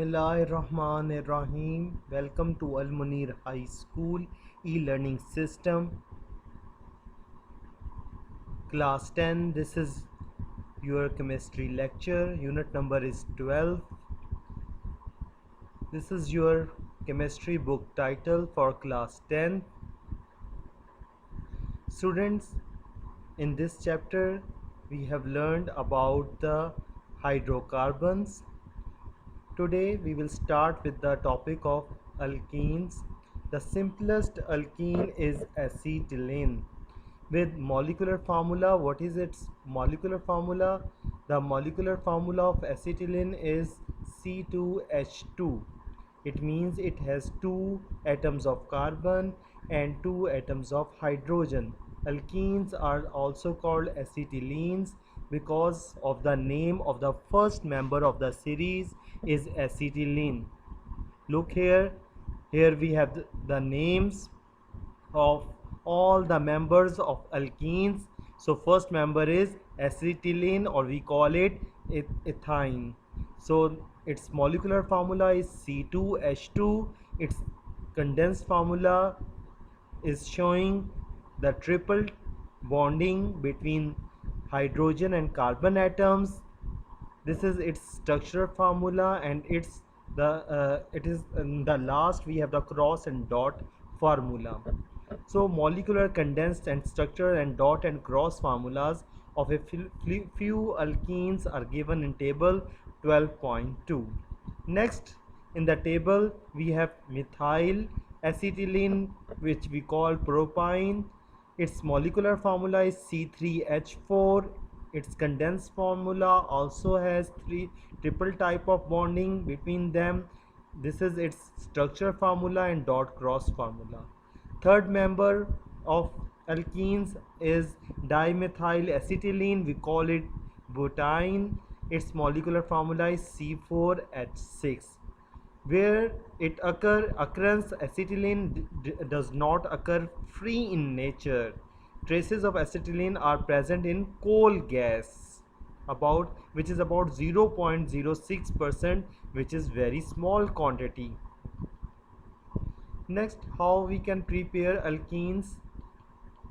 Bismillahirrahmanirrahim. Welcome to Al Munir High School e-learning system. Class 10. This is your chemistry lecture. Unit number is 12. This is your chemistry book title for class 10. Students, in this chapter we have learned about the hydrocarbons. Today we will start with the topic of alkenes. The simplest alkene is acetylene. With molecular formula, what is its molecular formula? The molecular formula of acetylene is C2H2. It means it has two atoms of carbon and two atoms of hydrogen. Alkenes are also called acetylenes because of the name of the first member of the series is acetylene. Look here, we have the names of all the members of alkenes. So first member is acetylene, or we call it ethine. So its molecular formula is C2H2. Its condensed formula is showing the triple bonding between hydrogen and carbon atoms. This is its structural formula, and it is in the last we have the cross and dot formula. So molecular, condensed and structural and dot and cross formulas of a few alkenes are given in table 12.2. Next in the table we have methyl acetylene, which we call propyne. Its molecular formula is C3H4. Its condensed formula also has three triple type of bonding between them. This is its structure formula and dot cross formula. Third member of alkenes is dimethyl acetylene. We call it butane. Its molecular formula is C4H6. Where it occurrence acetylene does not occur free in nature. Traces of acetylene are present in coal gas, which is about 0.06%, which is very small quantity. Next, how we can prepare alkenes.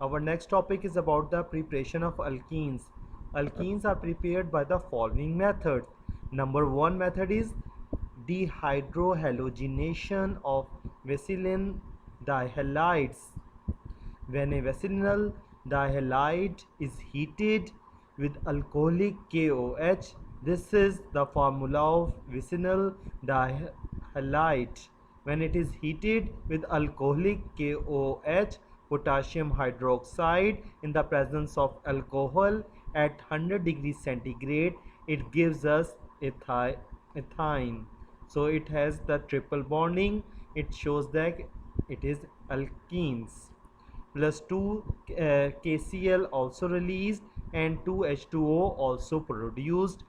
Our next topic is about the preparation of alkenes. Alkenes are prepared by the following methods. Number one method is dehydrohalogenation of vinyl dihalides. When a vinyl dihalide is heated with alcoholic KOH, this is the formula of vinyl dihalide. When it is heated with alcoholic KOH, potassium hydroxide, in the presence of alcohol at 100 degrees centigrade, it gives us ethine. So it has the triple bonding. It shows that it is alkenes. Plus 2 KCl also released and 2 H2O also produced.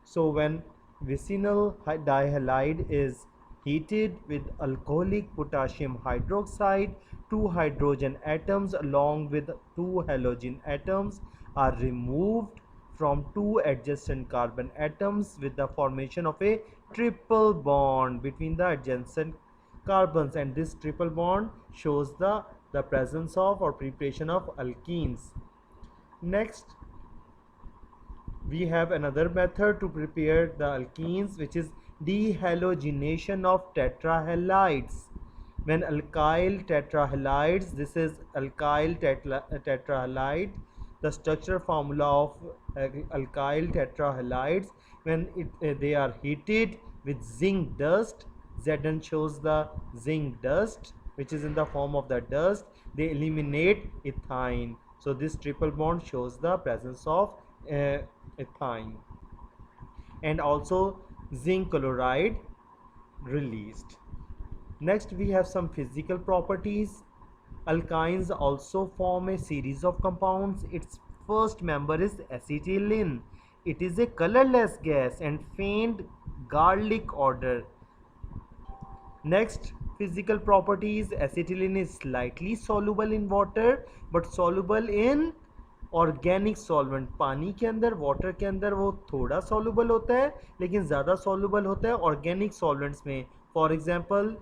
So when vinyl dihalide is heated with alcoholic potassium hydroxide, two hydrogen atoms along with two halogen atoms are removed from two adjacent carbon atoms with the formation of a triple bond between the adjacent carbons, and this triple bond shows the presence of or preparation of alkenes. Next, we have another method to prepare the alkenes, which is dehalogenation of tetrahalides. When alkyl tetrahalides, this is alkyl tetrahalide, the structure formula of alkyl tetrahalides, when they are heated with zinc dust, Zn shows the zinc dust, which is in the form of the dust, they eliminate ethine. So this triple bond shows the presence of ethine, and also zinc chloride released. Next, we have some physical properties. Alkynes also form a series of compounds. Its first member is acetylene. It is a colorless gas and faint garlic odor. Next, physical properties. Acetylene is slightly soluble in water but soluble in organic solvent, पानी के अंदर, water के अंदर वो थोड़ा soluble होता है लेकिन ज़्यादा सॉल्युबल होता है ऑर्गेनिक सॉल्वेंट्स में. For example,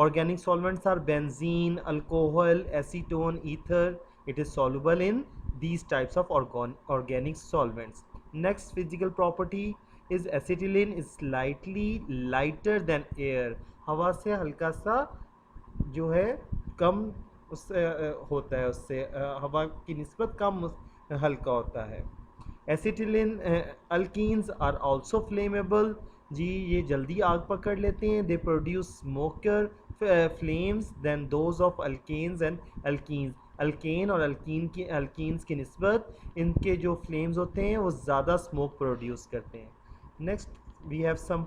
organic solvents are benzene, alcohol, acetone, ether. It is soluble in these types of organic solvents. Next physical property is acetylene is slightly lighter than air. हवा से हल्का सा जो है कम उससे होता है, उससे हवा की निस्बत कम हल्का होता है. Acetylene alkenes are also flammable. जी ये जल्दी आग पकड़ लेते हैं. They produce smoker flames than those of alkanes and alkenes. Alkane और अल्कीन्स की निस्बत इनके जो फ्लेम्स होते हैं वो ज़्यादा स्मोक प्रोड्यूस करते हैं. Next we have some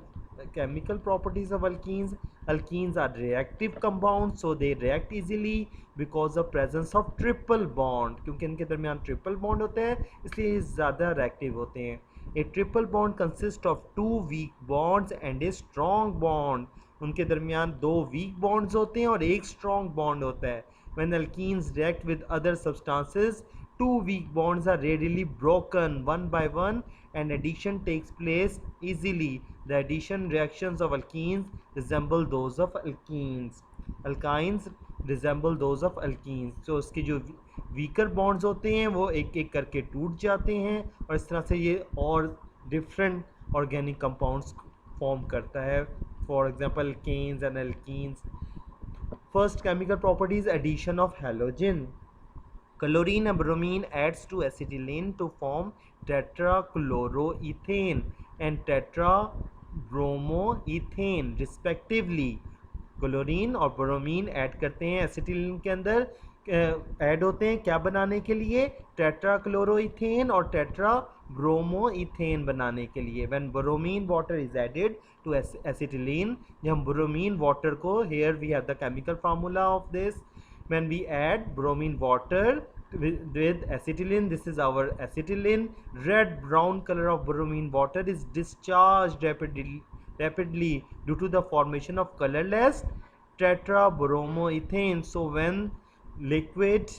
chemical properties of alkenes. Alkenes are reactive compounds, so they react easily because of presence of triple bond. क्योंकि इनके दरमियान ट्रिपल बॉन्ड होते हैं इसलिए ये ज़्यादा reactive होते हैं. A triple bond consists of two weak bonds and a strong bond. उनके दरमियान दो weak bonds होते हैं और एक strong bond होता है. When alkenes react with other substances, two weak bonds are readily broken one by one and addition takes place easily. The addition reactions of alkenes resemble those of alkenes. Alkynes resemble those of alkenes. So उसके जो weaker bonds होते हैं वो एक एक करके टूट जाते हैं और इस तरह से ये और डिफरेंट ऑर्गेनिक कंपाउंड्स फॉर्म करता है. For example alkanes and alkenes. First chemical property is addition of halogen. Chlorine and bromine adds to acetylene to form tetrachloroethane and tetrabromoethane respectively. Chlorine और ब्रोमीन ऐड करते हैं acetylene के अंदर, add होते हैं क्या बनाने के लिए? टेट्राक्लोरोइथेन और टेट्राब्रोमोइथेन बनाने के लिए. When bromine water is added to acetylene, जब हम ब्रोमीन वाटर को, here we have the chemical formula of this. when we add bromine water with acetylene, this is our acetylene. Red brown color of bromine water is discharged rapidly due to the formation of colorless tetrabromoethane. So when liquid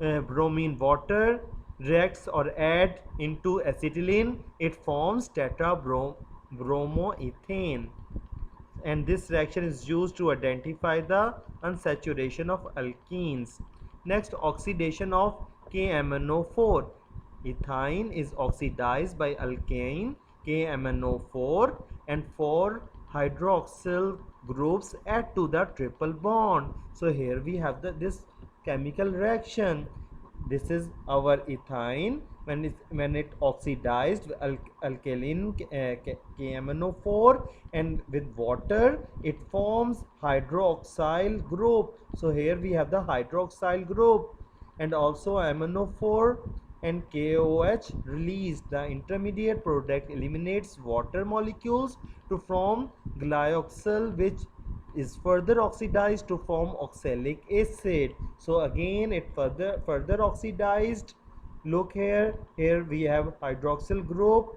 bromine water reacts or add into acetylene, it forms tetrabromoethane, and this reaction is used to identify the unsaturation of alkenes. Next, oxidation of KMnO4. Ethine is oxidized by alkane KMnO4 and 4 hydroxyl groups add to the triple bond. So here we have this chemical reaction. This is our ethine. When it oxidized alkaline KMnO4 and with water, it forms hydroxyl group. So here we have the hydroxyl group, and also MnO4 and KOH released. The intermediate product eliminates water molecules to form glyoxal, which is further oxidized to form oxalic acid. So again it further oxidized. Look here, we have hydroxyl group.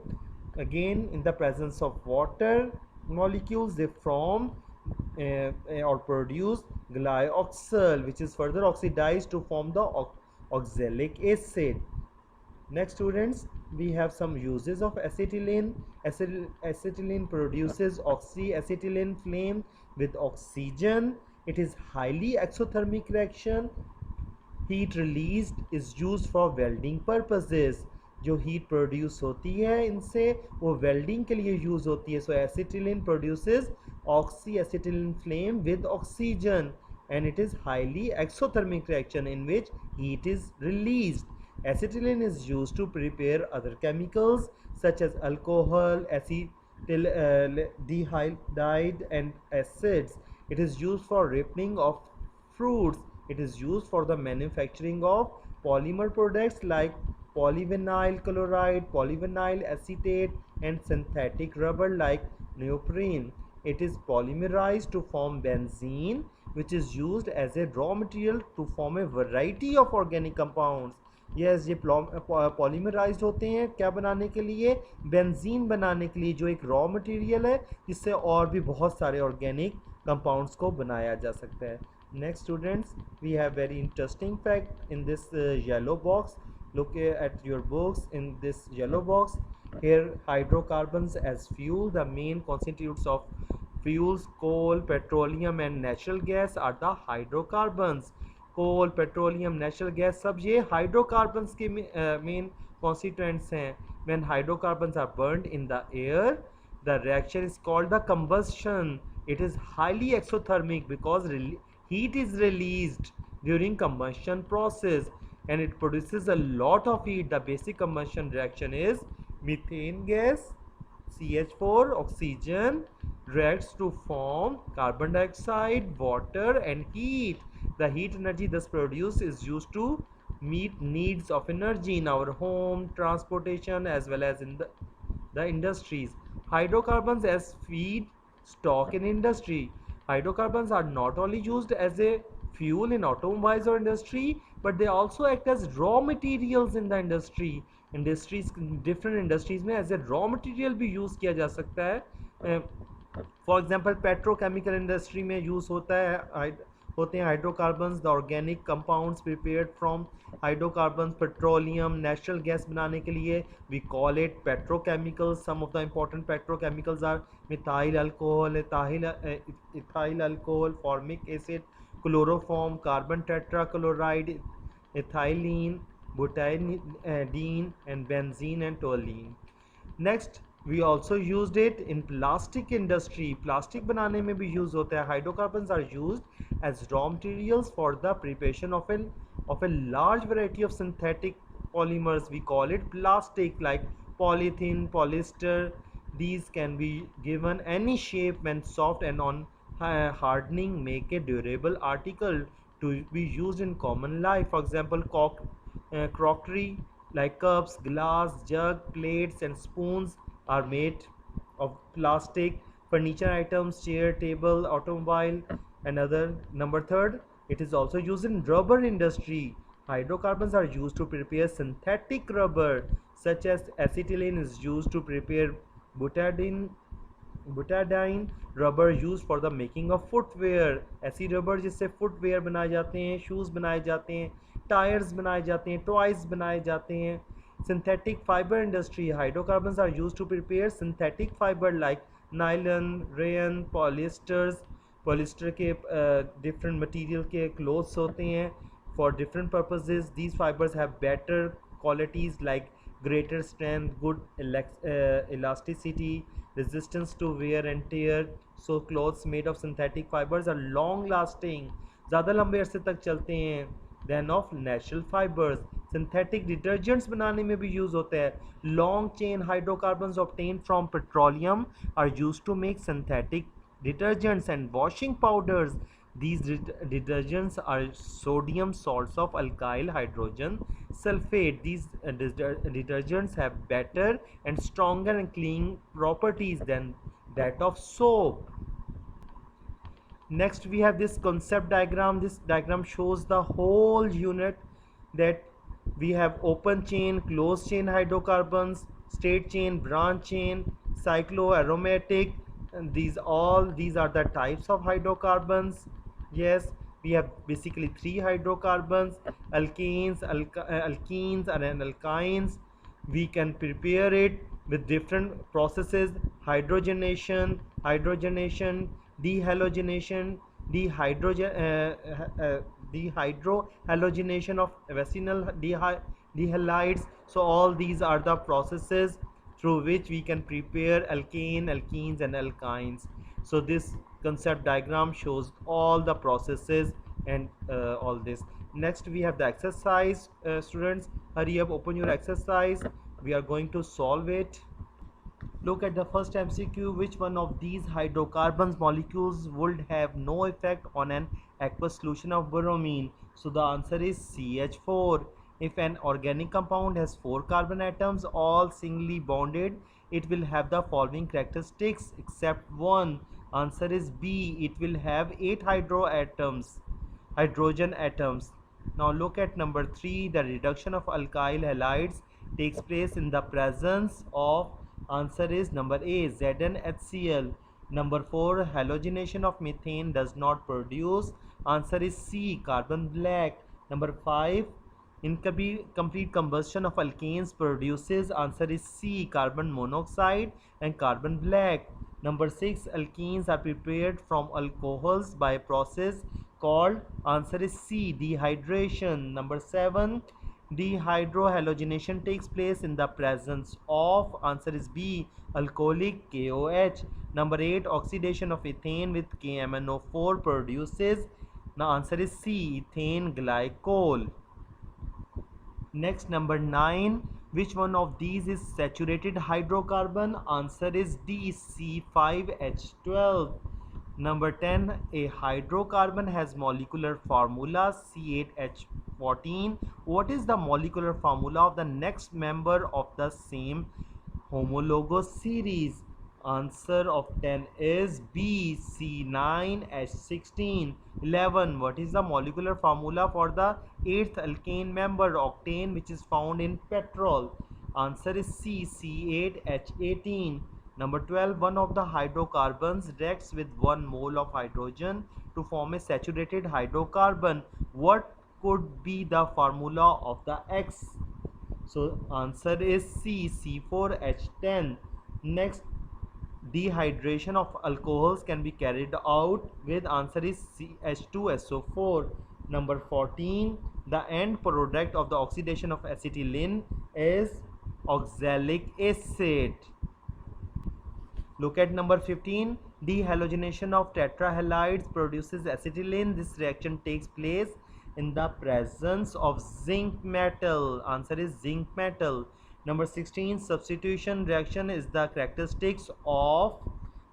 Again, in the presence of water molecules, they form or produce glyoxal, which is further oxidized to form the oxalic acid. Next students, we have some uses of acetylene. Acetylene produces oxyacetylene flame with oxygen. It is highly exothermic reaction. Heat released is used for welding purposes. जो heat produce होती है इनसे वो welding के लिए use होती है. So acetylene produces oxy acetylene flame with oxygen and it is highly exothermic reaction in which heat is released. Acetylene is used to prepare other chemicals such as alcohol, acetaldehyde and acids. It is used for ripening of fruits. It is used for the manufacturing of polymer products like polyvinyl chloride, polyvinyl acetate, and synthetic rubber like neoprene. It is polymerized to form benzene, which is used as a raw material to form a variety of organic compounds. Yes, ये पॉलीमराइज्ड होते हैं क्या बनाने के लिए? Benzene बनाने के लिए, जो एक रॉ मटेरियल है जिससे और भी बहुत सारे ऑर्गेनिक कंपाउंड्स को बनाया जा सकता है. Next students, we have very interesting fact in this yellow box. Look at your books in this yellow box. Here hydrocarbons as fuel. The main constituents of fuels, coal, petroleum and natural gas are the hydrocarbons. Coal petroleum natural gas सब ये hydrocarbons के main constituents हैं. When hydrocarbons are burned in the air, the reaction is called the combustion. It is highly exothermic because heat is released during combustion process and it produces a lot of heat. The basic combustion reaction is methane gas, CH4, oxygen reacts to form carbon dioxide, water and heat. The heat energy thus produced is used to meet needs of energy in our home, transportation as well as in the industries. Hydrocarbons as feed stock in industry. Hydrocarbons are not only used as a fuel in automobiles or industry, but they also act as raw materials in the industry. Industries, different industries में as a raw material भी use किया जा सकता है. For example petrochemical industry में use होता है होते हैं hydrocarbons. The organic compounds prepared from hydrocarbons, petroleum, natural gas बनाने के लिए we call it petrochemicals. Some of the important petrochemicals are methyl alcohol, ethyl alcohol, formic acid, chloroform, carbon tetrachloride, ethylene, butadiene and benzene and toluene. Next we also used it in plastic industry. Plastic बनाने में भी use होता है. Hydrocarbons are used as raw materials for the preparation of a large variety of synthetic polymers. We call it plastic, like polythene, polyester. These can be given any shape when soft, and on hardening make a durable article to be used in common life. For example, crockery like cups, glass, jug, plates and spoons are made of plastic. Furniture items, chair, table, automobile and other. Number third, it is also used in rubber industry. Hydrocarbons are used to prepare synthetic rubber, such as acetylene is used to prepare butadiene rubber use for the making of footwear. ऐसी rubber जिससे footwear बनाए जाते हैं, shoes बनाए जाते हैं, tyres बनाए जाते हैं, टॉयज बनाए जाते हैं. Synthetic fibre industry. Hydrocarbons are use to prepare synthetic fibre like nylon, rayon, polyester के डिफरेंट मटेरियल के क्लोथ्स होते हैं for different purposes. These fibres have better qualities like greater strength, good elasticity, resistance to wear and tear. So clothes made of synthetic fibers are long lasting, ज़्यादा लंबे अरसे तक चलते हैं than of natural fibers. Synthetic detergents बनाने में भी use होते हैं. Long chain hydrocarbons obtained from petroleum are used to make synthetic detergents and washing powders. These detergents are sodium salts of alkyl hydrogen sulfate. These detergents have better and stronger and clean properties than that of soap. Next we have this concept diagram. This diagram shows the whole unit, that we have open chain, closed chain hydrocarbons, straight chain, branch chain, cycloaromatic, and these are the types of hydrocarbons. Yes, we have basically three hydrocarbons: alkenes and alkynes. We can prepare it with different processes: hydrogenation, dehalogenation, dehydrohalogenation of vicinal dehalides. So all these are the processes through which we can prepare alkenes and alkynes. So this concept diagram shows all the processes and all this. Next we have the exercise. Students, hurry up, open your exercise. We are going to solve it. Look at the first MCQ. Which one of these hydrocarbons molecules would have no effect on an aqueous solution of bromine? So the answer is CH4. If an organic compound has 4 carbon atoms, all singly bonded, it will have the following characteristics except one. Answer is B. It will have 8 hydrogen atoms. Now look at number 3. The reduction of alkyl halides takes place in the presence of. Answer is number A, ZnHCl. Number 4, halogenation of methane does not produce. Answer is C, carbon black. Number 5, Incomplete combustion of alkanes produces, answer is C, carbon monoxide and carbon black. Number 6, alkenes are prepared from alcohols by a process called, answer is C, dehydration. Number 7, dehydrohalogenation takes place in the presence of, answer is B, alcoholic KOH. Number 8, oxidation of ethane with KMNO4 produces, the answer is C, ethane glycol. Next, number 9, which one of these is saturated hydrocarbon? Answer is D, C5H12. Number 10, a hydrocarbon has molecular formula C8H14. What is the molecular formula of the next member of the same homologous series? Answer of 10 is B, C9H16. 11, what is the molecular formula for the 8th alkane member, octane, which is found in petrol? Answer is C, C8H18. Number 12, one of the hydrocarbons reacts with 1 mole of hydrogen to form a saturated hydrocarbon. What could be the formula of the X? So answer is C, C4H10. Next, dehydration of alcohols can be carried out with, answer is CH2SO4. Number 14, the end product of the oxidation of acetylene is oxalic acid. Look at number 15, dehalogenation of tetrahalides produces acetylene. This reaction takes place in the presence of zinc metal. Answer is zinc metal. Number 16, substitution reaction is the characteristics of,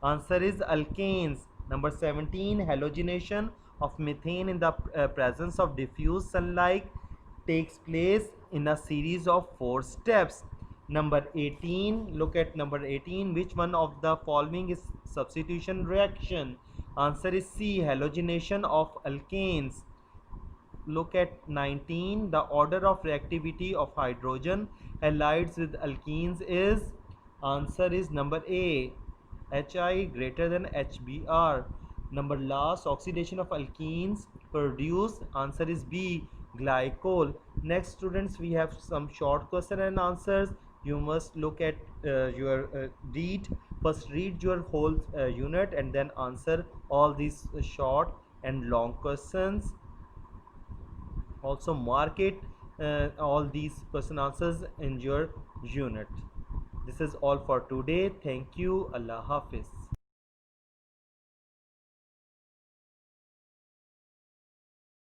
answer is alkanes. Number 17, halogenation of methane in the presence of diffuse sunlight takes place in a series of 4 steps. Number 18, look at number 18, which one of the following is substitution reaction? Answer is C, halogenation of alkanes. Look at 19, the order of reactivity of hydrogen halides with alkenes is, answer is number A, Hi greater than Hbr. Number last, oxidation of alkenes produce, answer is B, glycol. Next, students, we have some short question and answers. You must look at read first, read your whole unit and then answer all these short and long questions. Also mark it all these question answers in your unit. This is all for today. Thank you. Allah Hafiz.